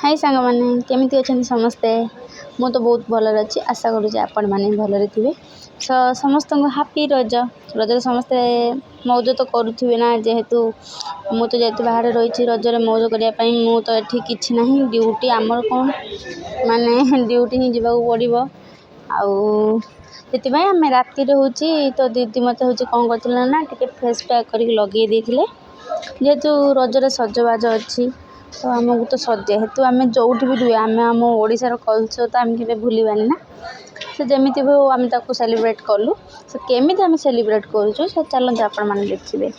हाय सांग मैंने केमी अच्छा समस्ते मु तो बहुत भलर अच्छी आशा करुँच आपण मैंने भलरे थे समस्त हापी रज रज समस्ते मौज तो करुवे ना जेहेतु मु तो जेहेतु बाहर रही रजरे मौज करने मु तो ये कि ना ड्यूटी आमर कौन माने ड्यूटी ही जावाक पड़ो आउ आम राति हूँ तो दीदी मत हूँ कौन करते ना टे फेस पैक कर लगे जेहेतु रजरे सजबाज अच्छी तो आमको तो जेहेतु आम जो भी रुए आम आम ओडार कलचर तो आम के भूलबानी ना से जमी भी हो आम सेलिब्रेट कलु से केमी आम सेलिब्रेट करूँ से चलते आपण मैंने देखिए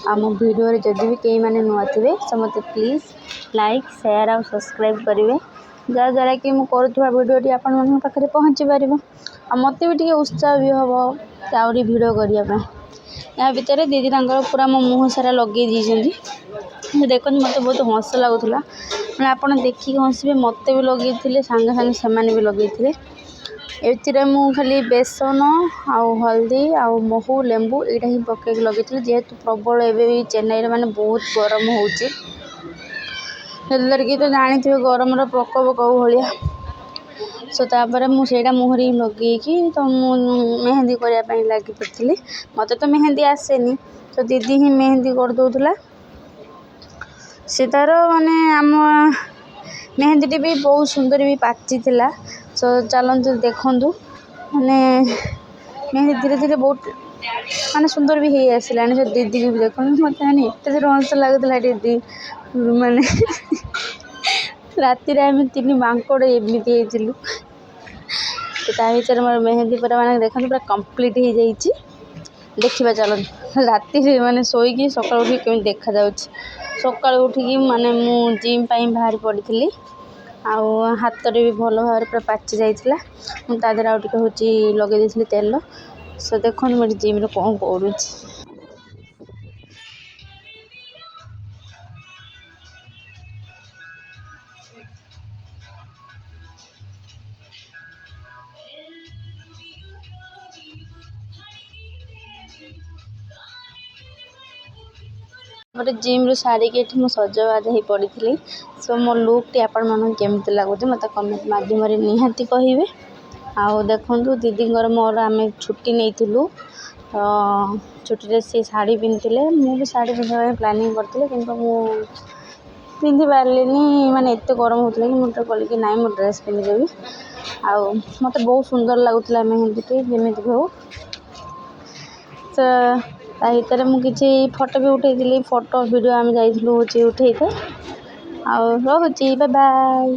आम भिडियो जदि भी कई मैंने नुआ थे से मत प्लीज लाइक शेयर और सब्सक्राइब करेंगे जहाँद्वारा कि मुझे करुवा भिडियोटी आपण पाखे पहुँची पार मत भी उत्साह भी हम आहरी भिड करने या भितर दीदी पूरा मो मुँह सारा लगे देखते मत बहुत हस लगुला मैंने आप देखिए हंसबे मत भी लगे सांगे सांगे से भी लगे ए मु खाली बेसन आउ हल्दी आउ महू लेंबू यहाँ ही पकईक लगे जेहेतु प्रबल एवं चेन्नई माने बहुत गरम होगी तो जानी थे गरम प्रकोप कौ भाया सो तापर मुझे मुहर लगे तो मेहंदी करने लगी पड़ी मत तो मेहंदी आसेनी तो दीदी ही मेहंदी कर दूला से तार माने आम मेहंदी भी बहुत सुंदर भी पाची थिला सो चलतु देखु माने मेहंदी धीरे धीरे बहुत माने सुंदर भी हो आसला जो दीदी भी देखो मत एत हंस लगुला दीदी माने राति आम तीन बांकड़ एमती होलु तो मोर मेहंदी पूरा माने देखो पूरा कंप्लीट हो जाइए देखा चल राति माने शोक सका उठ केमी देखा सका उठिकी माने मु जिम बाहर पड़ी आउ हाथ भी भल भाव पूरा पाची जाइला मुझे आउ टे हूँ लगे तेल सो देखो मुझे जिम्रे कौन करूँ जिम रू सारी के सजबाज हो पड़ी सो मो लुक टी आपण मन केमती लगुच मत कमेंट मध्यम निहाती कहे आउ देखु दीदी मोर आम छुट्टी नहीं तो छुट्टी सी शाढ़ी पिंधे मुझे शाढ़ी पिंधा प्लानिंग करती पिंधि पार्लिनी माने एत गरम होता कि मुझे कहली कि नाई मो ड्रेस पिंधिदेवी आउ मत बहुत सुंदर लगुला मेहंदी टी जमी भी हो तो मुझे फोटो भी उठे फोटो वीडियो आम जाइलु उठे आ रोचे बाय बाय।